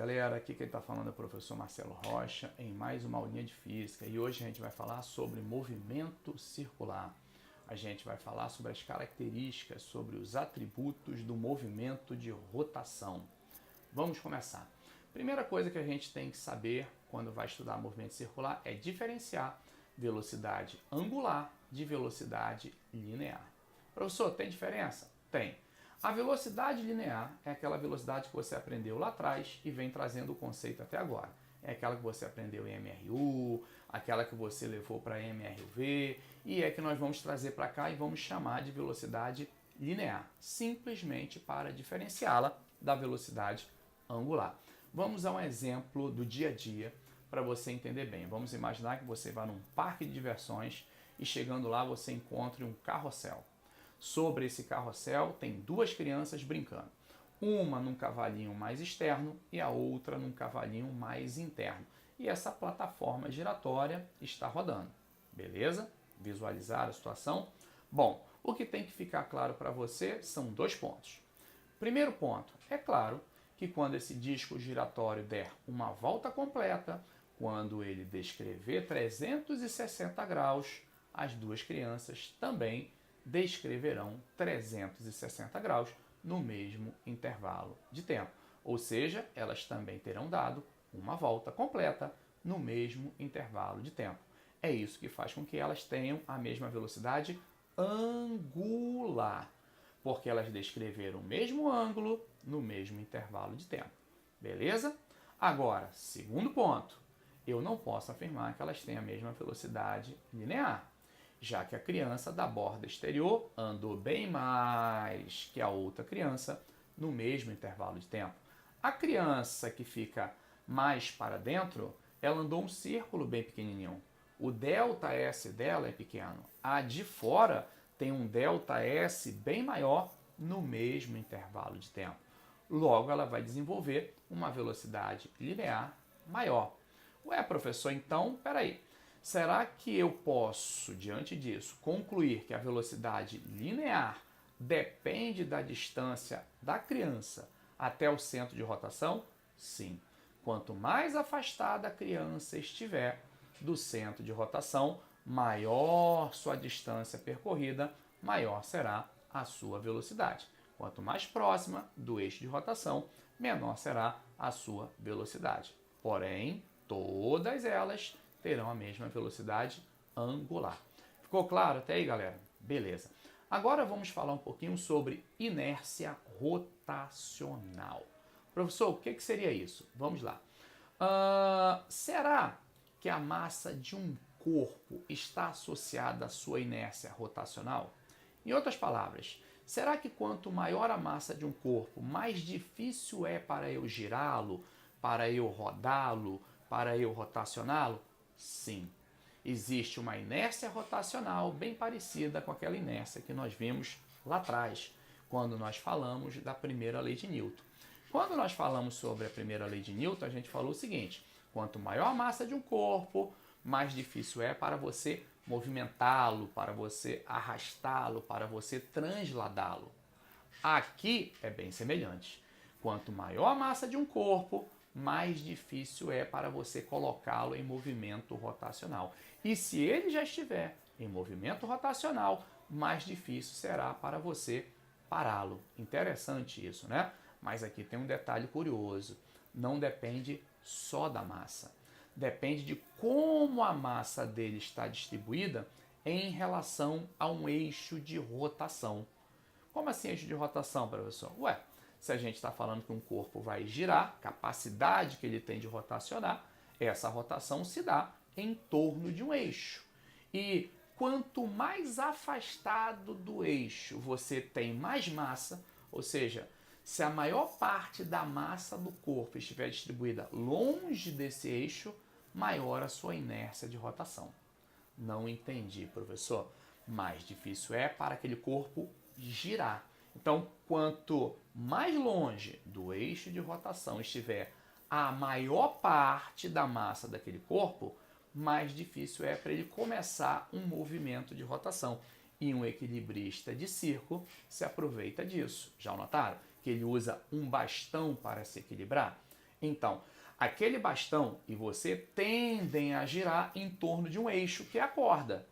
galera, aqui quem está falando é o professor Marcelo Rocha em mais uma aulinha de física e hoje a gente vai falar sobre movimento circular. A gente vai falar sobre as características, sobre os atributos do movimento de rotação. Vamos começar. Primeira coisa que a gente tem que saber quando vai estudar movimento circular é diferenciar velocidade angular de velocidade linear. Professor, tem diferença? Tem. A velocidade linear é aquela velocidade que você aprendeu lá atrás e vem trazendo o conceito até agora. É aquela que você aprendeu em MRU, aquela que você levou para MRV e é que nós vamos trazer para cá e vamos chamar de velocidade linear, simplesmente para diferenciá-la da velocidade angular. Vamos a um exemplo do dia a dia para você entender bem. Vamos imaginar que você vai num parque de diversões e chegando lá você encontre um carrossel. Sobre esse carrossel tem duas crianças brincando. Uma num cavalinho mais externo e a outra num cavalinho mais interno. E essa plataforma giratória está rodando. Beleza? Visualizar a situação? Bom, o que tem que ficar claro para você são dois pontos. Primeiro ponto, é claro que quando esse disco giratório der uma volta completa, quando ele descrever 360 graus, as duas crianças também descreverão 360 graus no mesmo intervalo de tempo. Ou seja, elas também terão dado uma volta completa no mesmo intervalo de tempo. É isso que faz com que elas tenham a mesma velocidade angular, porque elas descreveram o mesmo ângulo no mesmo intervalo de tempo. Beleza? Agora, segundo ponto, eu não posso afirmar que elas têm a mesma velocidade linear, já que a criança da borda exterior andou bem mais que a outra criança no mesmo intervalo de tempo. A criança que fica mais para dentro, ela andou um círculo bem pequenininho. O ΔS dela é pequeno. A de fora tem um ΔS bem maior no mesmo intervalo de tempo. Logo, ela vai desenvolver uma velocidade linear maior. Ué, professor, então, peraí. Será que eu posso, diante disso, concluir que a velocidade linear depende da distância da criança até o centro de rotação? Sim. Quanto mais afastada a criança estiver do centro de rotação, maior sua distância percorrida, maior será a sua velocidade. Quanto mais próxima do eixo de rotação, menor será a sua velocidade. Porém, todas elas terão a mesma velocidade angular. Ficou claro até aí, galera? Beleza. Agora vamos falar um pouquinho sobre inércia rotacional. Professor, o que seria isso? Vamos lá. Será que a massa de um corpo está associada à sua inércia rotacional? Em outras palavras, será que quanto maior a massa de um corpo, mais difícil é para eu girá-lo, para eu rodá-lo, para eu rotacioná-lo? Sim. Existe uma inércia rotacional bem parecida com aquela inércia que nós vimos lá atrás, quando nós falamos da primeira lei de Newton. Quando nós falamos sobre a primeira lei de Newton, a gente falou o seguinte: quanto maior a massa de um corpo, mais difícil é para você movimentá-lo, para você arrastá-lo, para você transladá-lo. Aqui é bem semelhante. Quanto maior a massa de um corpo, mais difícil é para você colocá-lo em movimento rotacional. E se ele já estiver em movimento rotacional, mais difícil será para você pará-lo. Interessante isso, né? Mas aqui tem um detalhe curioso. Não depende só da massa. Depende de como a massa dele está distribuída em relação a um eixo de rotação. Como assim eixo de rotação, professor? Ué, se a gente está falando que um corpo vai girar, capacidade que ele tem de rotacionar, essa rotação se dá em torno de um eixo. E quanto mais afastado do eixo você tem mais massa, ou seja, se a maior parte da massa do corpo estiver distribuída longe desse eixo, maior a sua inércia de rotação. Não entendi, professor. Mais difícil é para aquele corpo girar. Então, quanto mais longe do eixo de rotação estiver a maior parte da massa daquele corpo, mais difícil é para ele começar um movimento de rotação. E um equilibrista de circo se aproveita disso. Já notaram? Que ele usa um bastão para se equilibrar? Então, aquele bastão e você tendem a girar em torno de um eixo que é a corda.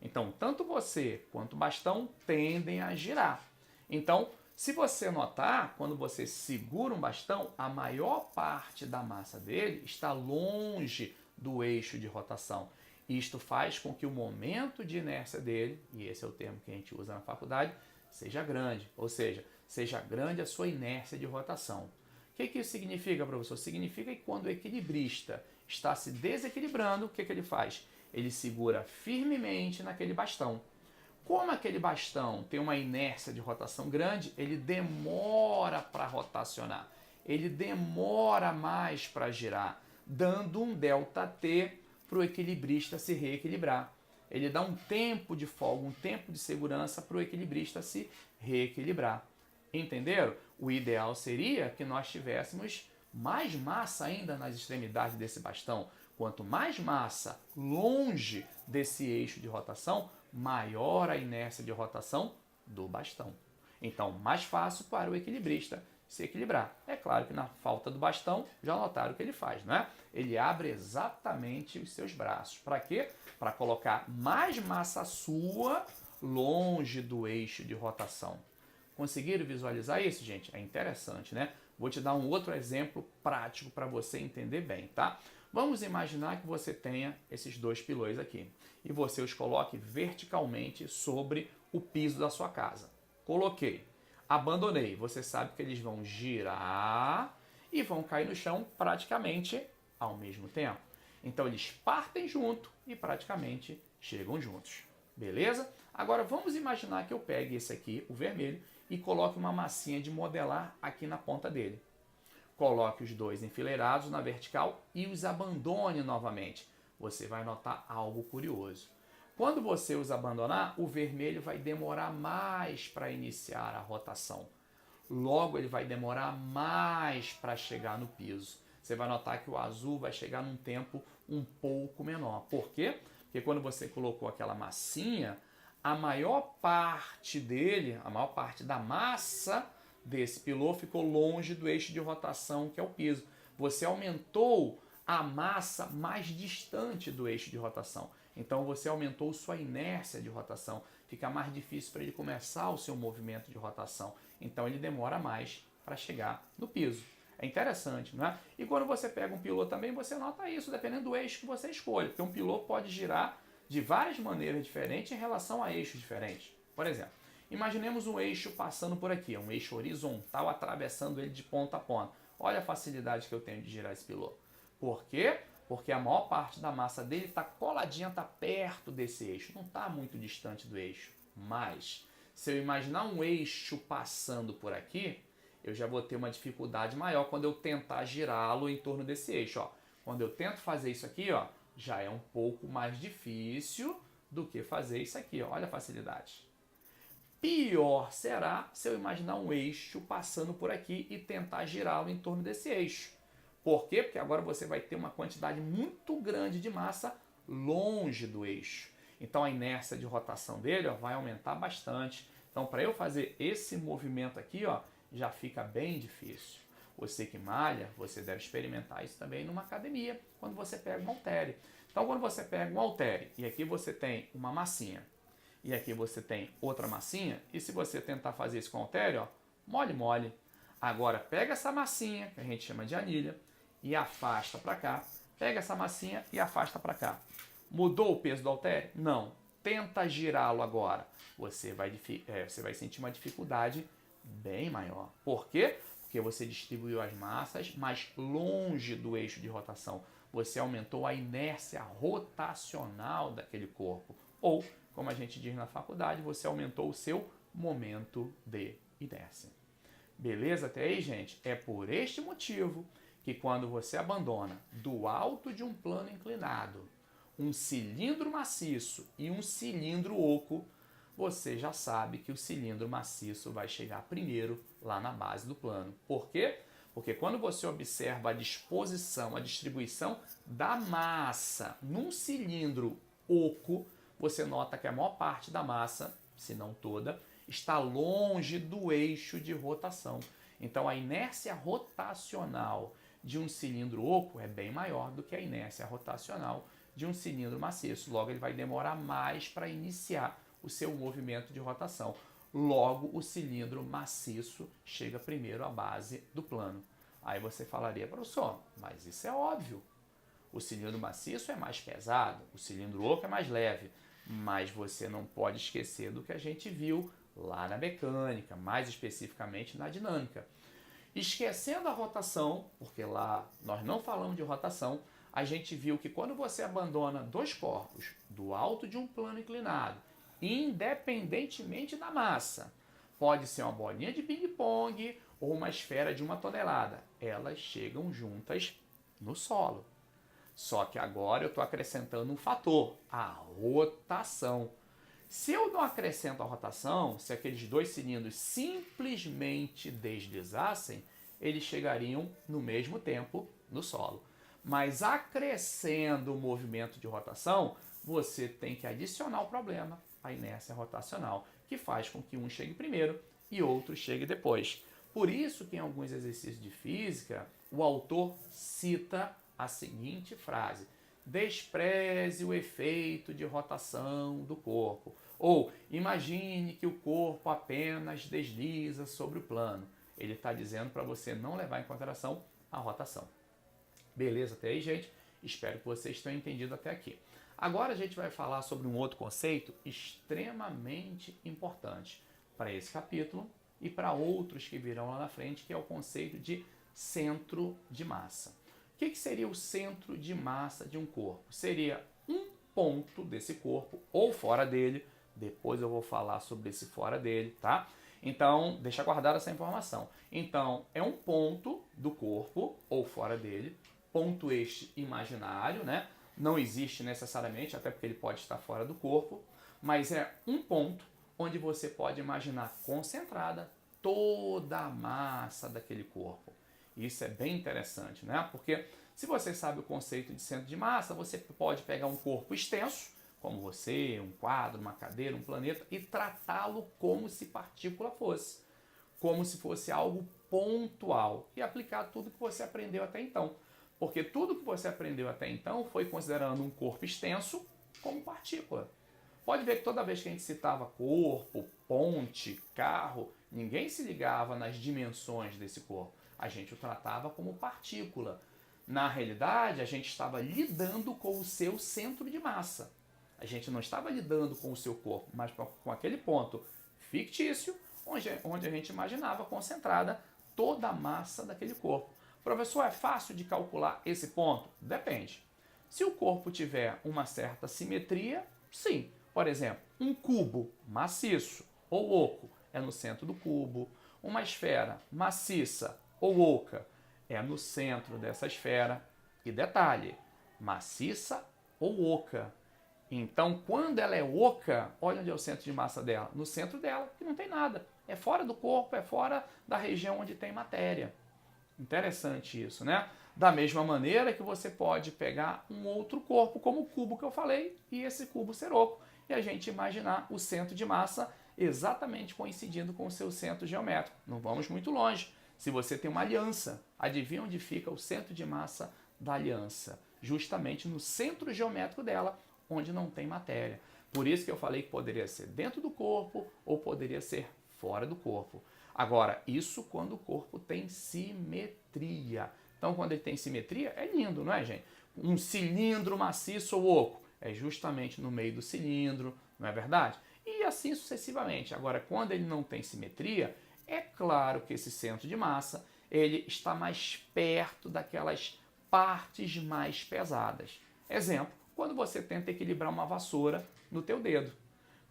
Então, tanto você quanto o bastão tendem a girar. Então, se você notar, quando você segura um bastão, a maior parte da massa dele está longe do eixo de rotação. Isto faz com que o momento de inércia dele, e esse é o termo que a gente usa na faculdade, seja grande. Ou seja, seja grande a sua inércia de rotação. O que isso significa, professor? Significa que quando o equilibrista está se desequilibrando, o que ele faz? Ele segura firmemente naquele bastão. Como aquele bastão tem uma inércia de rotação grande, ele demora para rotacionar. Ele demora mais para girar, dando um ΔT para o equilibrista se reequilibrar. Ele dá um tempo de folga, um tempo de segurança para o equilibrista se reequilibrar. Entenderam? O ideal seria que nós tivéssemos mais massa ainda nas extremidades desse bastão. Quanto mais massa longe desse eixo de rotação, maior a inércia de rotação do bastão. Então, mais fácil para o equilibrista se equilibrar. É claro que na falta do bastão, já notaram o que ele faz, não é? Ele abre exatamente os seus braços. Para quê? Para colocar mais massa sua longe do eixo de rotação. Conseguiram visualizar isso, gente? É interessante, né? Vou te dar um outro exemplo prático para você entender bem, tá? Vamos imaginar que você tenha esses dois pilões aqui e você os coloque verticalmente sobre o piso da sua casa. Coloquei, abandonei. Você sabe que eles vão girar e vão cair no chão praticamente ao mesmo tempo. Então eles partem junto e praticamente chegam juntos. Beleza? Agora vamos imaginar que eu pegue esse aqui, o vermelho, e coloque uma massinha de modelar aqui na ponta dele. Coloque os dois enfileirados na vertical e os abandone novamente. Você vai notar algo curioso. Quando você os abandonar, o vermelho vai demorar mais para iniciar a rotação. Logo, ele vai demorar mais para chegar no piso. Você vai notar que o azul vai chegar num tempo um pouco menor. Por quê? Porque quando você colocou aquela massinha, a maior parte dele, a maior parte da massa desse pilô ficou longe do eixo de rotação, que é o piso. Você aumentou a massa mais distante do eixo de rotação. Então você aumentou sua inércia de rotação. Fica mais difícil para ele começar o seu movimento de rotação. Então ele demora mais para chegar no piso. É interessante, não é? E quando você pega um pilô também, você nota isso, dependendo do eixo que você escolhe. Porque um pilô pode girar de várias maneiras diferentes em relação a eixos diferentes. Por exemplo, imaginemos um eixo passando por aqui, um eixo horizontal atravessando ele de ponta a ponta. Olha a facilidade que eu tenho de girar esse pilô. Por quê? Porque a maior parte da massa dele está coladinha, está perto desse eixo, não está muito distante do eixo. Mas, se eu imaginar um eixo passando por aqui, eu já vou ter uma dificuldade maior quando eu tentar girá-lo em torno desse eixo. Ó. Quando eu tento fazer isso aqui, ó, já é um pouco mais difícil do que fazer isso aqui. Ó. Olha a facilidade. Pior será se eu imaginar um eixo passando por aqui e tentar girá-lo em torno desse eixo. Por quê? Porque agora você vai ter uma quantidade muito grande de massa longe do eixo. Então a inércia de rotação dele ó, vai aumentar bastante. Então para eu fazer esse movimento aqui, ó, já fica bem difícil. Você que malha, você deve experimentar isso também numa academia, quando você pega um haltere. Então quando você pega um haltere e aqui você tem uma massinha, e aqui você tem outra massinha, e se você tentar fazer isso com o haltere, ó, mole, mole. Agora pega essa massinha, que a gente chama de anilha, e afasta para cá. Pega essa massinha e afasta para cá. Mudou o peso do haltere? Não. Tenta girá-lo agora. Você vai sentir uma dificuldade bem maior. Por quê? Porque você distribuiu as massas mais longe do eixo de rotação. Você aumentou a inércia rotacional daquele corpo. Ou, como a gente diz na faculdade, você aumentou o seu momento de inércia. Beleza até aí, gente? É por este motivo que quando você abandona do alto de um plano inclinado um cilindro maciço e um cilindro oco, você já sabe que o cilindro maciço vai chegar primeiro lá na base do plano. Por quê? Porque quando você observa a disposição, a distribuição da massa num cilindro oco, você nota que a maior parte da massa, se não toda, está longe do eixo de rotação. Então a inércia rotacional de um cilindro oco é bem maior do que a inércia rotacional de um cilindro maciço. Logo, ele vai demorar mais para iniciar o seu movimento de rotação. Logo, o cilindro maciço chega primeiro à base do plano. Aí você falaria, professor, mas isso é óbvio. O cilindro maciço é mais pesado, o cilindro oco é mais leve. Mas você não pode esquecer do que a gente viu lá na mecânica, mais especificamente na dinâmica. Esquecendo a rotação, porque lá nós não falamos de rotação, a gente viu que quando você abandona dois corpos do alto de um plano inclinado, independentemente da massa, pode ser uma bolinha de ping-pong ou uma esfera de 1 tonelada, elas chegam juntas no solo. Só que agora eu estou acrescentando um fator, a rotação. Se eu não acrescento a rotação, se aqueles dois cilindros simplesmente deslizassem, eles chegariam no mesmo tempo no solo. Mas acrescendo o movimento de rotação, você tem que adicionar o problema, a inércia rotacional, que faz com que um chegue primeiro e outro chegue depois. Por isso que em alguns exercícios de física, o autor cita a seguinte frase: despreze o efeito de rotação do corpo. Ou imagine que o corpo apenas desliza sobre o plano. Ele está dizendo para você não levar em consideração a rotação. Beleza até aí, gente? Espero que vocês tenham entendido até aqui. Agora a gente vai falar sobre um outro conceito extremamente importante para esse capítulo e para outros que virão lá na frente, que é o conceito de centro de massa. O que seria o centro de massa de um corpo? Seria um ponto desse corpo ou fora dele. Depois eu vou falar sobre esse fora dele, tá? Então, deixa guardar essa informação. Então, é um ponto do corpo ou fora dele, ponto este imaginário, né? Não existe necessariamente, até porque ele pode estar fora do corpo, mas é um ponto onde você pode imaginar concentrada toda a massa daquele corpo. Isso é bem interessante, né? Porque se você sabe o conceito de centro de massa, você pode pegar um corpo extenso, como você, um quadro, uma cadeira, um planeta, e tratá-lo como se partícula fosse, como se fosse algo pontual, e aplicar tudo que você aprendeu até então. Porque tudo que você aprendeu até então foi considerando um corpo extenso como partícula. Pode ver que toda vez que a gente citava corpo, ponte, carro, ninguém se ligava nas dimensões desse corpo. A gente o tratava como partícula. Na realidade, a gente estava lidando com o seu centro de massa. A gente não estava lidando com o seu corpo, mas com aquele ponto fictício, onde a gente imaginava concentrada toda a massa daquele corpo. Professor, é fácil de calcular esse ponto? Depende. Se o corpo tiver uma certa simetria, sim. Por exemplo, um cubo maciço ou oco é no centro do cubo. Uma esfera maciça ou oca é no centro dessa esfera. E detalhe, maciça ou oca. Então, quando ela é oca, olha onde é o centro de massa dela. No centro dela, que não tem nada. É fora do corpo, é fora da região onde tem matéria. Interessante isso, né? Da mesma maneira que você pode pegar um outro corpo, como o cubo que eu falei, e esse cubo ser oco, e a gente imaginar o centro de massa exatamente coincidindo com o seu centro geométrico. Não vamos muito longe. Se você tem uma aliança, adivinha onde fica o centro de massa da aliança? Justamente no centro geométrico dela, onde não tem matéria. Por isso que eu falei que poderia ser dentro do corpo ou poderia ser fora do corpo. Agora, isso quando o corpo tem simetria. Então, quando ele tem simetria, é lindo, não é, gente? Um cilindro maciço ou oco é justamente no meio do cilindro, não é verdade? E assim sucessivamente. Agora, quando ele não tem simetria, é claro que esse centro de massa ele está mais perto daquelas partes mais pesadas. Exemplo, quando você tenta equilibrar uma vassoura no teu dedo.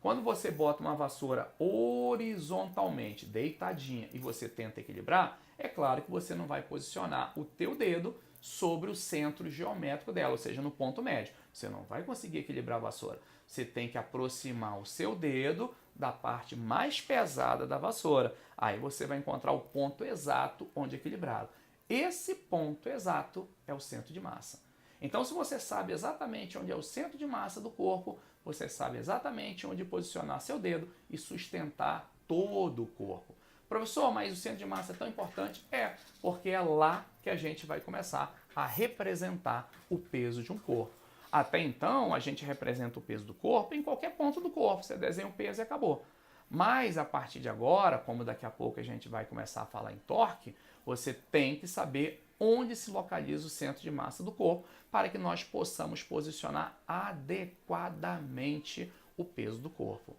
Quando você bota uma vassoura horizontalmente, deitadinha, e você tenta equilibrar, é claro que você não vai posicionar o teu dedo sobre o centro geométrico dela, ou seja, no ponto médio. Você não vai conseguir equilibrar a vassoura. Você tem que aproximar o seu dedo da parte mais pesada da vassoura. Aí você vai encontrar o ponto exato onde equilibrá-lo. Esse ponto exato é o centro de massa. Então, se você sabe exatamente onde é o centro de massa do corpo, você sabe exatamente onde posicionar seu dedo e sustentar todo o corpo. Professor, mas o centro de massa é tão importante? É, porque é lá que a gente vai começar a representar o peso de um corpo. Até então, a gente representa o peso do corpo em qualquer ponto do corpo. Você desenha o peso e acabou. Mas, a partir de agora, como daqui a pouco a gente vai começar a falar em torque, você tem que saber onde se localiza o centro de massa do corpo para que nós possamos posicionar adequadamente o peso do corpo.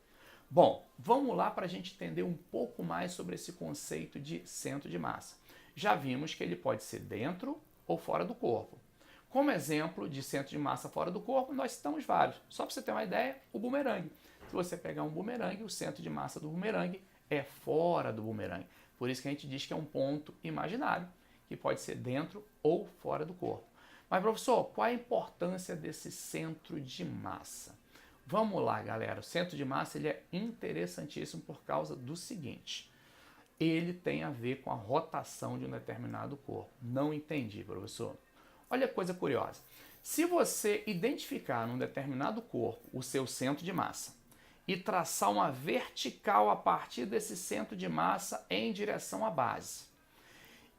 Bom, vamos lá para a gente entender um pouco mais sobre esse conceito de centro de massa. Já vimos que ele pode ser dentro ou fora do corpo. Como exemplo de centro de massa fora do corpo, nós citamos vários. Só para você ter uma ideia, o bumerangue. Se você pegar um bumerangue, o centro de massa do bumerangue é fora do bumerangue. Por isso que a gente diz que é um ponto imaginário, que pode ser dentro ou fora do corpo. Mas, professor, qual a importância desse centro de massa? Vamos lá, galera. O centro de massa ele é interessantíssimo por causa do seguinte. Ele tem a ver com a rotação de um determinado corpo. Não entendi, professor. Olha que coisa curiosa. Se você identificar num determinado corpo o seu centro de massa e traçar uma vertical a partir desse centro de massa em direção à base,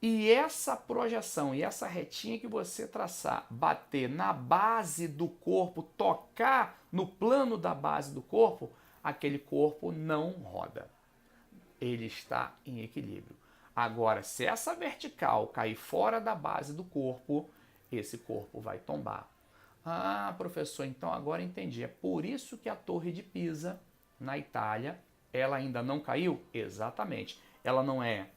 e essa projeção e essa retinha que você traçar bater na base do corpo, tocar no plano da base do corpo, aquele corpo não roda. Ele está em equilíbrio. Agora, se essa vertical cair fora da base do corpo, esse corpo vai tombar. Ah, professor, então agora entendi. É por isso que a Torre de Pisa, na Itália, ela ainda não caiu? Exatamente. Ela não é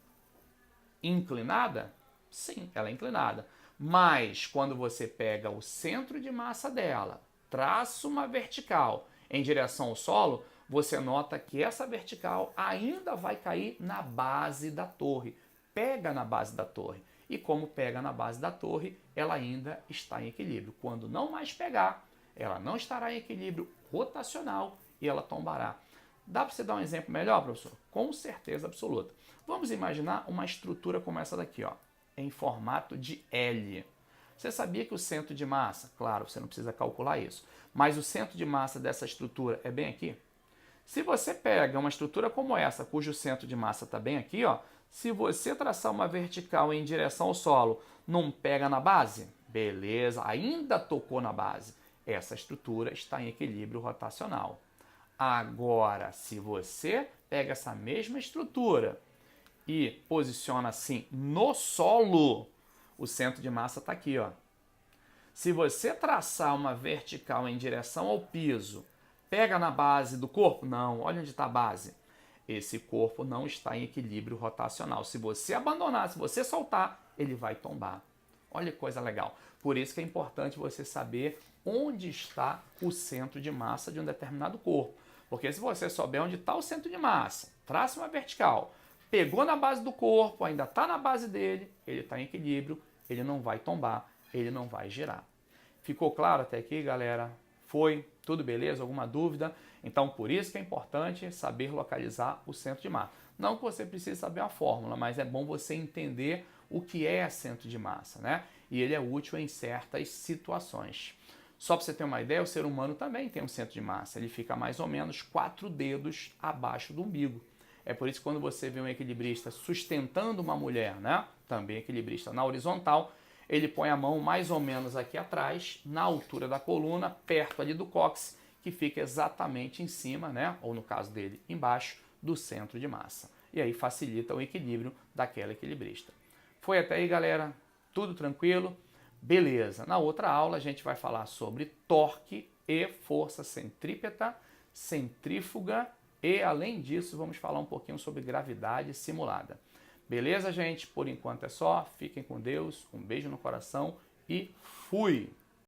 inclinada? Sim, ela é inclinada. Mas quando você pega o centro de massa dela, traça uma vertical em direção ao solo, você nota que essa vertical ainda vai cair na base da torre. Pega na base da torre. E como pega na base da torre, ela ainda está em equilíbrio. Quando não mais pegar, ela não estará em equilíbrio rotacional e ela tombará. Dá para você dar um exemplo melhor, professor? Com certeza absoluta. Vamos imaginar uma estrutura como essa daqui, ó, em formato de L. Você sabia que o centro de massa, claro, você não precisa calcular isso, mas o centro de massa dessa estrutura é bem aqui? Se você pega uma estrutura como essa, cujo centro de massa está bem aqui, ó, se você traçar uma vertical em direção ao solo, não pega na base? Beleza, ainda tocou na base. Essa estrutura está em equilíbrio rotacional. Agora, se você pega essa mesma estrutura e posiciona assim no solo, o centro de massa está aqui, ó. Se você traçar uma vertical em direção ao piso, pega na base do corpo? Não, olha onde está a base. Esse corpo não está em equilíbrio rotacional. Se você abandonar, se você soltar, ele vai tombar. Olha que coisa legal. Por isso que é importante você saber onde está o centro de massa de um determinado corpo. Porque se você souber onde está o centro de massa, traça uma vertical, pegou na base do corpo, ainda está na base dele, ele está em equilíbrio, ele não vai tombar, ele não vai girar. Ficou claro até aqui, galera? Foi? Tudo beleza? Alguma dúvida? Então, por isso que é importante saber localizar o centro de massa. Não que você precise saber a fórmula, mas é bom você entender o que é centro de massa, né? E ele é útil em certas situações. Só para você ter uma ideia, o ser humano também tem um centro de massa. Ele fica mais ou menos 4 dedos abaixo do umbigo. É por isso que quando você vê um equilibrista sustentando uma mulher, né? Também equilibrista na horizontal, ele põe a mão mais ou menos aqui atrás, na altura da coluna, perto ali do cóccix, que fica exatamente em cima, né? Ou no caso dele, embaixo do centro de massa. E aí facilita o equilíbrio daquela equilibrista. Foi até aí, galera? Tudo tranquilo? Beleza. Na outra aula a gente vai falar sobre torque e força centrípeta, centrífuga e, além disso, vamos falar um pouquinho sobre gravidade simulada. Beleza, gente? Por enquanto é só. Fiquem com Deus. Um beijo no coração e fui!